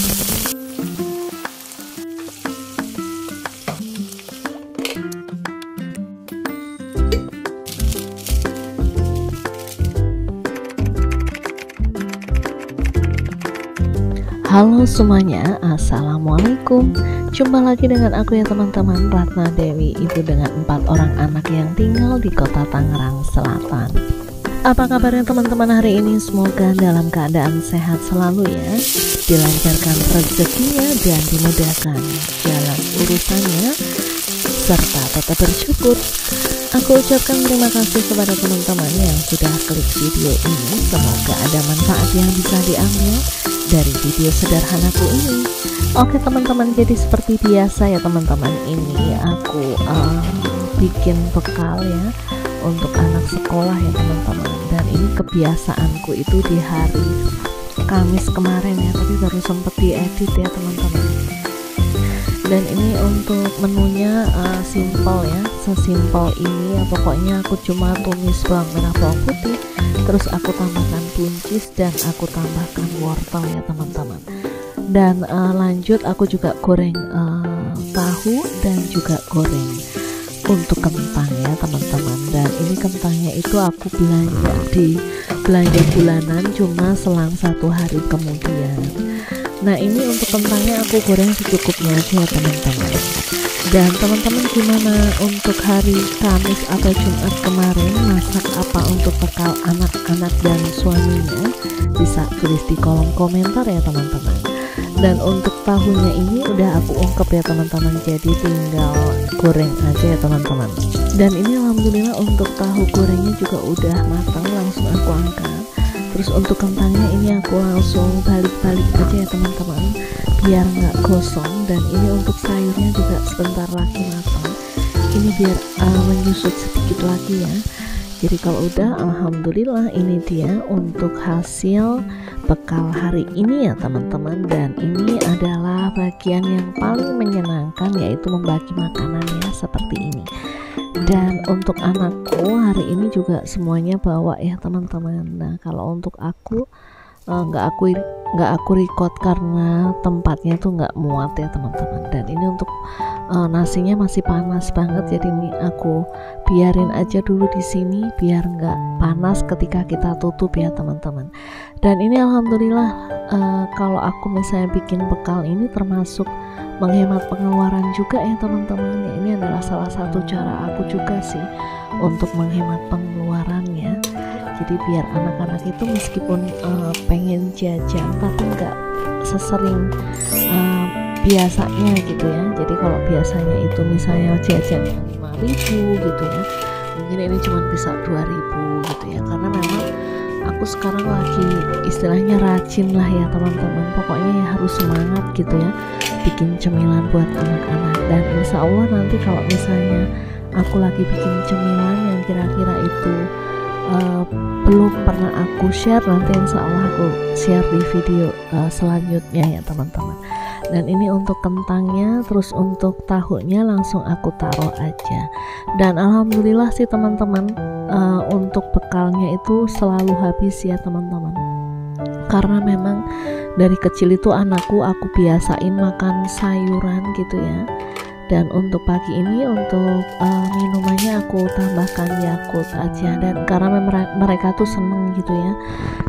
Halo semuanya, assalamualaikum. Jumpa lagi dengan aku ya teman-teman, Ratna Dewi, ibu dengan 4 orang anak yang tinggal di kota Tangerang Selatan. Apa kabarnya teman-teman hari ini? Semoga dalam keadaan sehat selalu ya, dilancarkan rezekinya dan dimudahkan jalan urusannya, serta tetap bersyukur. Aku ucapkan terima kasih kepada teman-teman yang sudah klik video ini. Semoga ada manfaat yang bisa diambil dari video sederhanaku ini. Oke teman-teman, jadi seperti biasa ya teman-teman, ini aku bikin bekal ya untuk anak sekolah ya teman-teman. Dan ini kebiasaanku itu di hari Kamis kemarin ya, tapi baru sempet diedit ya teman-teman. Dan ini untuk menunya simple ya, sesimpel ini ya. Pokoknya aku cuma tumis bawang merah, bawang putih, terus aku tambahkan buncis dan aku tambahkan wortel ya teman-teman. Dan lanjut aku juga goreng tahu dan juga goreng untuk kentang ya teman-teman. Dan ini kentangnya itu aku belanja di belanja bulanan, cuma selang 1 hari kemudian. Nah ini untuk kentangnya aku goreng secukupnya aja ya teman-teman. Dan teman-teman gimana untuk hari Kamis atau Jumat kemarin, masak apa untuk bekal anak-anak dan suaminya? Bisa tulis di kolom komentar ya teman-teman. Dan untuk tahunya ini udah aku ungkep ya teman-teman, jadi tinggal goreng aja ya teman-teman. Dan ini alhamdulillah untuk tahu gorengnya juga udah matang, langsung aku angkat. Terus untuk kentangnya ini aku langsung balik-balik aja ya teman-teman, biar nggak gosong. Dan ini untuk sayurnya juga sebentar lagi matang, ini biar menyusut sedikit lagi ya. Jadi kalau udah, alhamdulillah ini dia untuk hasil bekal hari ini ya teman-teman. Dan ini adalah bagian yang paling menyenangkan, yaitu membagi makanannya seperti ini. Dan untuk anakku hari ini juga semuanya bawa ya teman-teman. Nah kalau untuk aku nggak aku record karena tempatnya tuh nggak muat ya teman-teman. Dan ini untuk nasinya masih panas banget, jadi ini aku biarin aja dulu di sini biar nggak panas ketika kita tutup ya teman-teman. Dan ini alhamdulillah kalau aku misalnya bikin bekal ini termasuk menghemat pengeluaran juga ya teman-teman. Ya, ini adalah salah satu cara aku juga sih untuk menghemat pengeluarannya. Jadi biar anak-anak itu meskipun pengen jajan tapi nggak sesering biasanya gitu ya. Jadi kalau biasanya itu misalnya jajan 5.000 gitu ya, mungkin ini cuma bisa 2.000 gitu ya. Karena memang aku sekarang lagi istilahnya rajin lah ya teman-teman. Pokoknya ya harus semangat gitu ya, bikin cemilan buat anak-anak. Dan insya Allah nanti kalau misalnya aku lagi bikin cemilan yang kira-kira itu belum pernah aku share, nanti insya Allah aku share di video selanjutnya ya teman-teman. Dan ini untuk kentangnya, terus untuk tahunya langsung aku taruh aja. Dan alhamdulillah sih teman-teman, untuk bekalnya itu selalu habis ya teman-teman. Karena memang dari kecil itu anakku aku biasain makan sayuran gitu ya. Dan untuk pagi ini untuk minumannya aku tambahkan Yakult aja. Dan karena mereka tuh seneng gitu ya.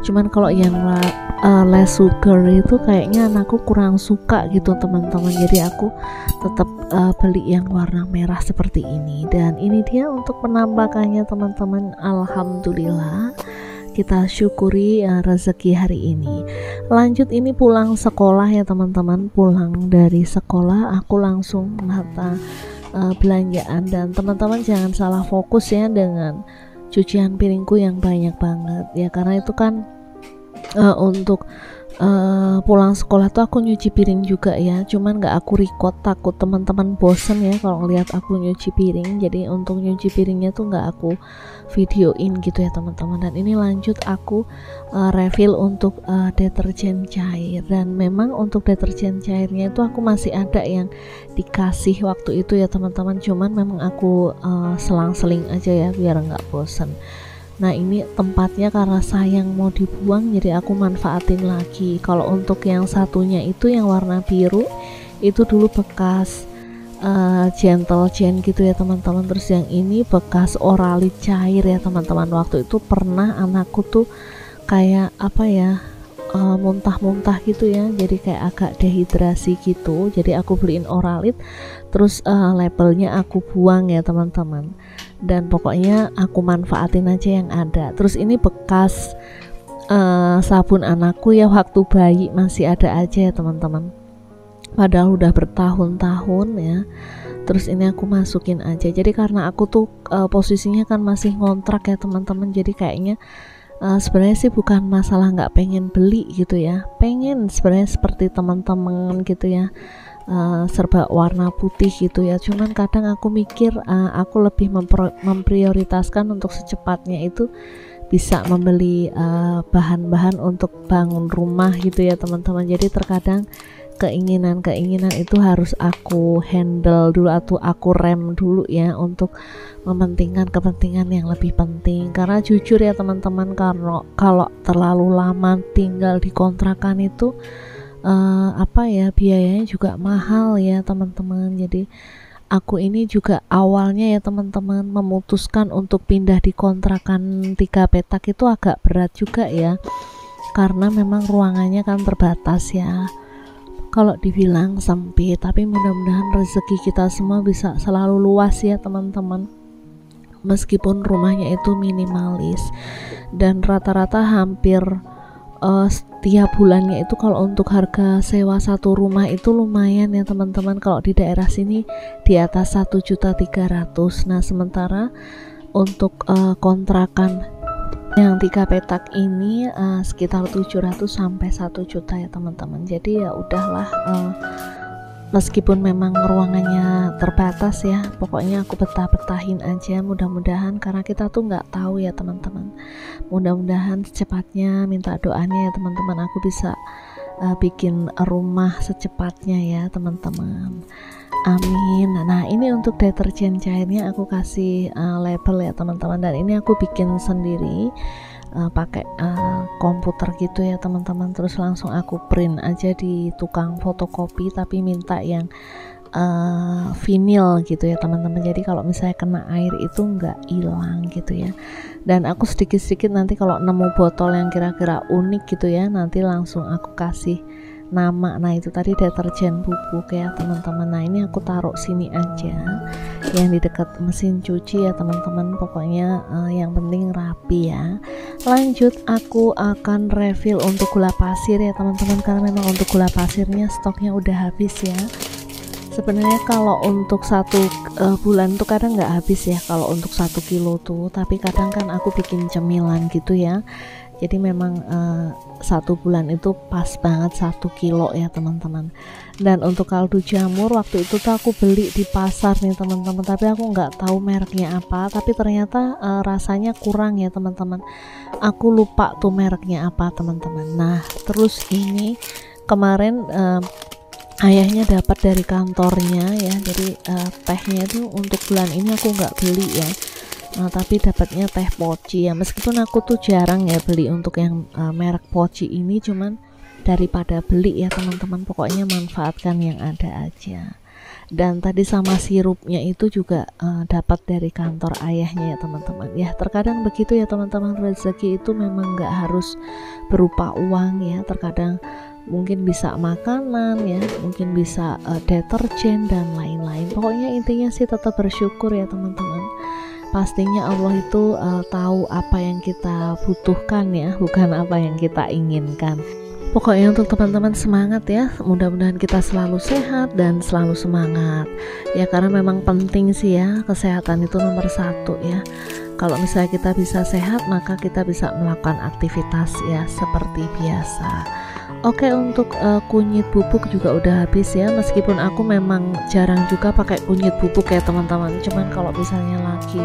Cuman kalau yang less sugar itu kayaknya anakku kurang suka gitu teman-teman. Jadi aku tetap beli yang warna merah seperti ini. Dan ini dia untuk penampakannya teman-teman. Alhamdulillah, kita syukuri rezeki hari ini. Lanjut ini pulang sekolah ya teman-teman. Pulang dari sekolah aku langsung menata belanjaan. Dan teman-teman jangan salah fokus ya dengan cucian piringku yang banyak banget ya. Karena itu kan untuk pulang sekolah tuh aku nyuci piring juga ya. Cuman gak aku record, takut teman-teman bosen ya kalau ngeliat aku nyuci piring. Jadi untuk nyuci piringnya tuh gak aku videoin gitu ya teman-teman. Dan ini lanjut aku refill untuk deterjen cair. Dan memang untuk deterjen cairnya itu aku masih ada yang dikasih waktu itu ya teman-teman. Cuman memang aku selang-seling aja ya biar nggak bosen. Nah ini tempatnya karena sayang mau dibuang, jadi aku manfaatin lagi. Kalau untuk yang satunya itu yang warna biru, itu dulu bekas gentle gen gitu ya teman-teman. Terus yang ini bekas Oralit cair ya teman-teman. Waktu itu pernah anakku tuh kayak apa ya, muntah-muntah gitu ya, jadi kayak agak dehidrasi gitu. Jadi aku beliin Oralit, terus labelnya aku buang ya teman-teman. Dan pokoknya aku manfaatin aja yang ada. Terus ini bekas sabun anakku ya, waktu bayi masih ada aja ya teman-teman, padahal udah bertahun-tahun ya. Terus ini aku masukin aja. Jadi karena aku tuh posisinya kan masih ngontrak ya teman-teman, jadi kayaknya sebenarnya sih bukan masalah nggak pengen beli gitu ya, pengen sebenarnya seperti teman-teman gitu ya, serba warna putih gitu ya. Cuman kadang aku mikir aku lebih memprioritaskan untuk secepatnya itu bisa membeli bahan-bahan untuk bangun rumah gitu ya teman-teman. Jadi terkadang keinginan-keinginan itu harus aku handle dulu atau aku rem dulu ya, untuk mementingkan kepentingan yang lebih penting. Karena jujur ya teman-teman, kalau terlalu lama tinggal di kontrakan itu apa ya, biayanya juga mahal ya teman-teman. Jadi aku ini juga awalnya ya teman-teman memutuskan untuk pindah di kontrakan 3 petak itu agak berat juga ya, karena memang ruangannya kan terbatas ya. Kalau dibilang sempit, tapi mudah-mudahan rezeki kita semua bisa selalu luas ya teman-teman. Meskipun rumahnya itu minimalis dan rata-rata hampir setiap bulannya itu, kalau untuk harga sewa satu rumah itu lumayan ya teman-teman. Kalau di daerah sini di atas 1.300.000. Nah sementara untuk kontrakan yang 3 petak ini sekitar 700 sampai 1 juta ya teman-teman. Jadi ya udahlah, meskipun memang ruangannya terbatas ya, pokoknya aku betah-betahin aja. Mudah-mudahan, karena kita tuh nggak tahu ya teman-teman, mudah-mudahan secepatnya, minta doanya ya teman-teman, aku bisa bikin rumah secepatnya ya teman-teman, amin. Nah ini untuk deterjen cairnya aku kasih label ya teman-teman, dan ini aku bikin sendiri pakai komputer gitu ya teman-teman. Terus langsung aku print aja di tukang fotokopi, tapi minta yang vinil gitu ya teman-teman. Jadi kalau misalnya kena air itu nggak hilang gitu ya. Dan aku sedikit-sedikit nanti kalau nemu botol yang kira-kira unik gitu ya, nanti langsung aku kasih nama. Nah itu tadi deterjen bubuk ya teman-teman. Nah ini aku taruh sini aja, yang di dekat mesin cuci ya teman-teman. Pokoknya yang penting rapi ya. Lanjut, aku akan refill untuk gula pasir ya teman-teman, karena memang untuk gula pasirnya stoknya udah habis ya. Sebenarnya kalau untuk satu bulan tuh kadang nggak habis ya kalau untuk 1 kilo tuh, tapi kadang kan aku bikin cemilan gitu ya. Jadi memang 1 bulan itu pas banget 1 kilo ya teman-teman. Dan untuk kaldu jamur waktu itu tuh aku beli di pasar nih teman-teman, tapi aku nggak tahu mereknya apa, tapi ternyata rasanya kurang ya teman-teman. Aku lupa tuh mereknya apa teman-teman. Nah terus ini kemarin ayahnya dapat dari kantornya ya, jadi tehnya itu untuk bulan ini aku nggak beli ya. Nah, tapi dapatnya teh poci ya, meskipun aku tuh jarang ya beli untuk yang merek poci ini, cuman daripada beli ya teman-teman, pokoknya manfaatkan yang ada aja. Dan tadi sama sirupnya itu juga dapat dari kantor ayahnya ya teman-teman. Ya terkadang begitu ya teman-teman, rezeki itu memang nggak harus berupa uang ya, terkadang mungkin bisa makanan ya, mungkin bisa deterjen dan lain-lain. Pokoknya intinya sih tetap bersyukur ya teman-teman. Pastinya Allah itu tahu apa yang kita butuhkan ya, bukan apa yang kita inginkan. Pokoknya untuk teman-teman semangat ya, mudah-mudahan kita selalu sehat dan selalu semangat ya, karena memang penting sih ya, kesehatan itu nomor 1 ya. Kalau misalnya kita bisa sehat, maka kita bisa melakukan aktivitas ya seperti biasa. Oke, untuk kunyit bubuk juga udah habis ya, meskipun aku memang jarang juga pakai kunyit bubuk ya teman-teman. Cuman kalau misalnya lagi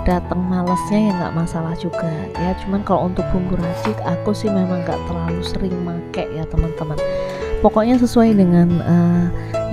datang malesnya ya nggak masalah juga ya. Cuman kalau untuk bumbu racik aku sih memang nggak terlalu sering make ya teman-teman. Pokoknya sesuai dengan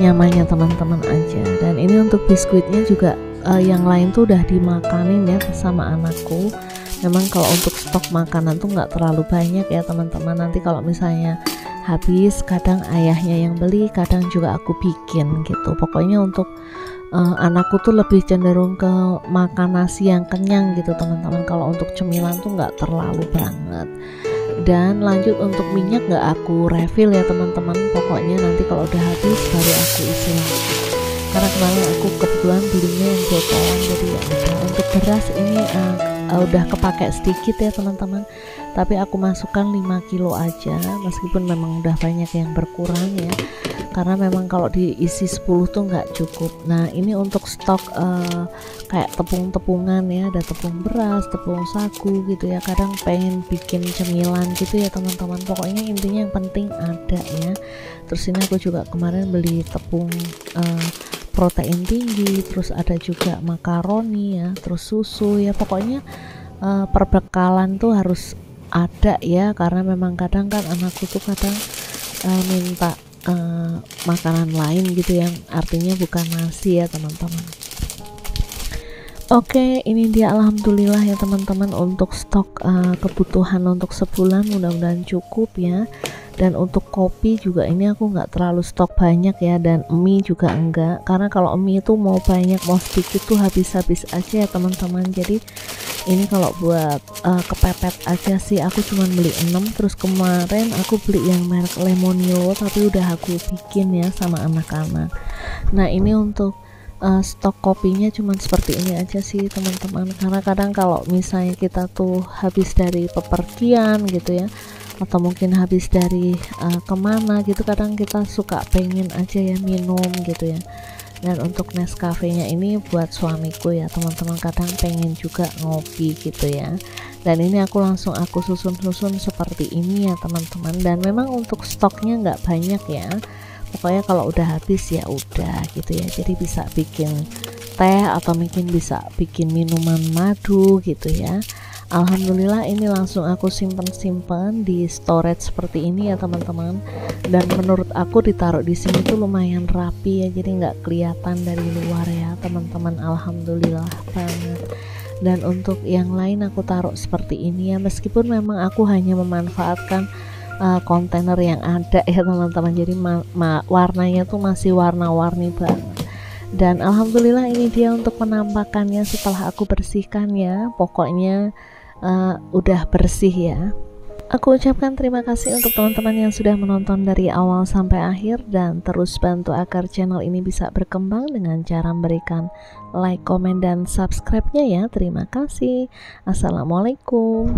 nyamannya teman-teman aja. Dan ini untuk biskuitnya juga yang lain tuh udah dimakanin ya sama anakku. Memang kalau untuk stok makanan tuh nggak terlalu banyak ya teman-teman. Nanti kalau misalnya habis, kadang ayahnya yang beli, kadang juga aku bikin gitu. Pokoknya untuk anakku tuh lebih cenderung ke makan nasi yang kenyang gitu teman-teman. Kalau untuk cemilan tuh nggak terlalu banget. Dan lanjut untuk minyak nggak aku refill ya teman-teman. Pokoknya nanti kalau udah habis baru aku isi lagi. Karena kemarin aku kebetulan belinya yang botolan, jadi ya udah. Untuk beras ini udah kepake sedikit ya teman-teman, tapi aku masukkan 5 kilo aja, meskipun memang udah banyak yang berkurang ya, karena memang kalau diisi 10 tuh nggak cukup. Nah ini untuk stok kayak tepung-tepungan ya, ada tepung beras, tepung sagu gitu ya, kadang pengen bikin cemilan gitu ya teman-teman. Pokoknya intinya yang penting ada ya. Terus ini aku juga kemarin beli tepung protein tinggi, terus ada juga makaroni ya, terus susu ya. Pokoknya perbekalan tuh harus ada ya, karena memang kadang kan anakku tuh kadang minta makanan lain gitu yang artinya bukan nasi ya teman-teman. Oke, ini dia alhamdulillah ya teman-teman untuk stok kebutuhan untuk sebulan, mudah-mudahan cukup ya. Dan untuk kopi juga ini aku nggak terlalu stok banyak ya, dan mie juga enggak, karena kalau mie itu mau banyak mau sedikit tuh habis-habis aja ya teman-teman. Jadi ini kalau buat kepepet aja sih aku cuman beli 6. Terus kemarin aku beli yang merek Lemonilo, tapi udah aku bikin ya sama anak-anak. Nah ini untuk stok kopinya cuman seperti ini aja sih teman-teman, karena kadang kalau misalnya kita tuh habis dari pepergian gitu ya, atau mungkin habis dari kemana gitu, kadang kita suka pengen aja ya minum gitu ya. Dan untuk Nescafe nya ini buat suamiku ya teman-teman, kadang pengen juga ngopi gitu ya. Dan ini aku langsung aku susun-susun seperti ini ya teman-teman. Dan memang untuk stoknya nggak banyak ya, pokoknya kalau udah habis ya udah gitu ya. Jadi bisa bikin teh atau mungkin bisa bikin minuman madu gitu ya. Alhamdulillah ini langsung aku simpen di storage seperti ini ya teman-teman. Dan menurut aku ditaruh di sini tuh lumayan rapi ya, jadi nggak kelihatan dari luar ya teman-teman. Alhamdulillah banget. Dan untuk yang lain aku taruh seperti ini ya, meskipun memang aku hanya memanfaatkan kontainer yang ada ya teman-teman. Jadi warnanya tuh masih warna-warni banget. Dan alhamdulillah ini dia untuk penampakannya setelah aku bersihkan ya. Pokoknya udah bersih ya. Aku ucapkan terima kasih untuk teman-teman yang sudah menonton dari awal sampai akhir, dan terus bantu agar channel ini bisa berkembang dengan cara memberikan like, komen, dan subscribe-nya ya. Terima kasih. Assalamualaikum.